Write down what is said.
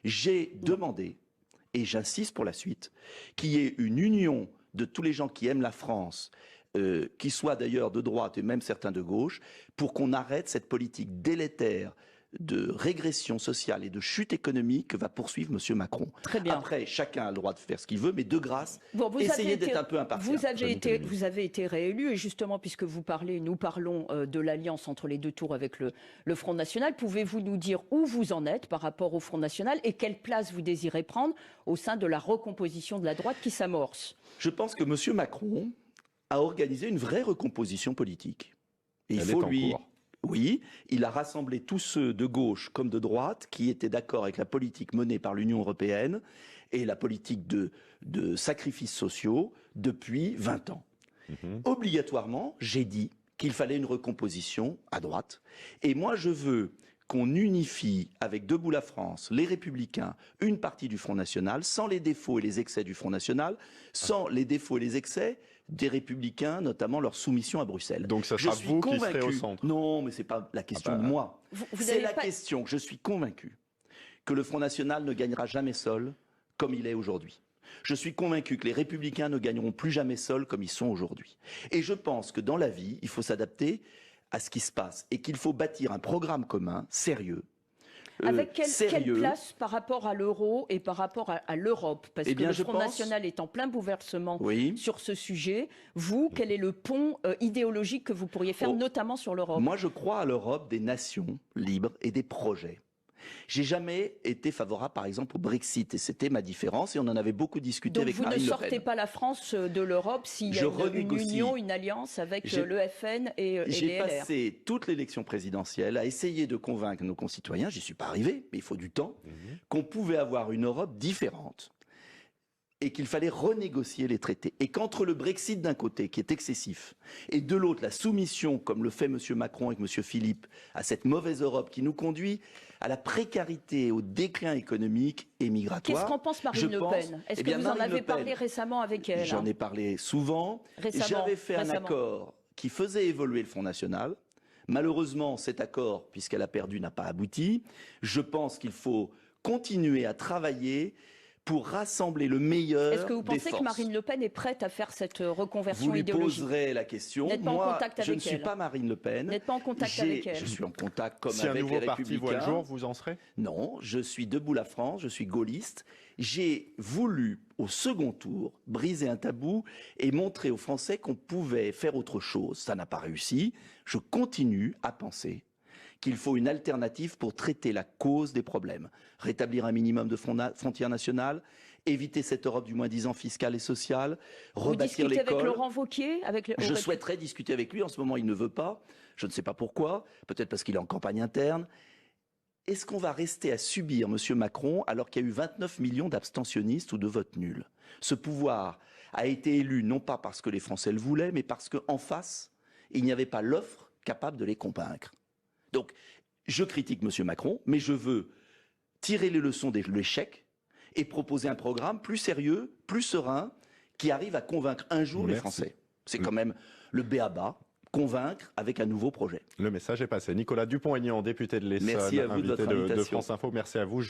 j'ai demandé, et j'insiste pour la suite, qu'il y ait une union de tous les gens qui aiment la France, qui soient d'ailleurs de droite et même certains de gauche, pour qu'on arrête cette politique délétère de régression sociale et de chute économique que va poursuivre M. Macron. Très bien. Après, chacun a le droit de faire ce qu'il veut, mais de grâce, bon, essayez d'être un peu impartial. Vous avez été réélu, et justement, puisque nous parlons de l'alliance entre les deux tours avec le Front National, pouvez-vous nous dire où vous en êtes par rapport au Front National et quelle place vous désirez prendre au sein de la recomposition de la droite qui s'amorce? Je pense que M. Macron a organisé une vraie recomposition politique. Et il faut lui... Oui, il a rassemblé tous ceux de gauche comme de droite qui étaient d'accord avec la politique menée par l'Union européenne et la politique de sacrifices sociaux depuis 20 ans. Obligatoirement, j'ai dit qu'il fallait une recomposition à droite. Et moi, je veux qu'on unifie avec Debout la France, les Républicains, une partie du Front National, sans les défauts et les excès du Front National, sans les défauts et les excès des Républicains, notamment leur soumission à Bruxelles. Donc ça sera vous qui serez au centre. Non, mais c'est pas la question de moi. C'est la question. Je suis convaincu que le Front National ne gagnera jamais seul comme il est aujourd'hui. Je suis convaincu que les Républicains ne gagneront plus jamais seuls comme ils sont aujourd'hui. Et je pense que dans la vie, il faut s'adapter à ce qui se passe et qu'il faut bâtir un programme commun, sérieux. Avec quelle place par rapport à l'euro et par rapport à l'Europe? Parce que le Front National est en plein bouleversement sur ce sujet. Vous, quel est le pont idéologique que vous pourriez faire, notamment sur l'Europe? Moi, je crois à l'Europe des nations libres et des projets. J'ai jamais été favorable, par exemple, au Brexit, et c'était ma différence, et on en avait beaucoup discuté avec Marine Le Pen. Donc vous ne sortez pas la France de l'Europe s'il y a une union, une alliance avec le FN et les LR? J'ai passé toute l'élection présidentielle à essayer de convaincre nos concitoyens, j'y suis pas arrivé, mais il faut du temps, qu'on pouvait avoir une Europe différente et qu'il fallait renégocier les traités. Et qu'entre le Brexit d'un côté, qui est excessif, et de l'autre, la soumission, comme le fait M. Macron avec M. Philippe, à cette mauvaise Europe qui nous conduit à la précarité, au déclin économique et migratoire. Qu'est-ce qu'en pense Marine Le Pen? Est-ce que vous en avez parlé récemment avec elle? J'en ai parlé souvent. J'avais fait un accord qui faisait évoluer le Front National. Malheureusement, cet accord, puisqu'elle a perdu, n'a pas abouti. Je pense qu'il faut continuer à travailler pour rassembler le meilleur des forces. Est-ce que vous pensez que Marine Le Pen est prête à faire cette reconversion idéologique? Vous lui poserez la question. Moi, je ne suis pas Marine Le Pen. Vous n'êtes pas en contact avec elle? Je suis en contact comme avec les Républicains. Si un nouveau parti voit le jour, vous en serez? Non, je suis Debout la France, je suis gaulliste. J'ai voulu, au second tour, briser un tabou et montrer aux Français qu'on pouvait faire autre chose. Ça n'a pas réussi. Je continue à penser qu'il faut une alternative pour traiter la cause des problèmes. Rétablir un minimum de frontières nationales, éviter cette Europe du moins-disant fiscal et social, rebâtir l'école. Vous discutez avec Laurent Wauquiez? Je souhaiterais discuter avec lui. En ce moment, il ne veut pas. Je ne sais pas pourquoi. Peut-être parce qu'il est en campagne interne. Est-ce qu'on va rester à subir M. Macron alors qu'il y a eu 29 millions d'abstentionnistes ou de votes nuls? Ce pouvoir a été élu non pas parce que les Français le voulaient, mais parce qu'en face, il n'y avait pas l'offre capable de les convaincre. Donc, je critique M. Macron, mais je veux tirer les leçons de l'échec et proposer un programme plus sérieux, plus serein, qui arrive à convaincre un jour les Français. C'est quand même le b.a.-ba, convaincre avec un nouveau projet. Le message est passé. Nicolas Dupont-Aignan, député de l'Essonne, merci à vous invité de votre invitation. de France Info. Merci à vous.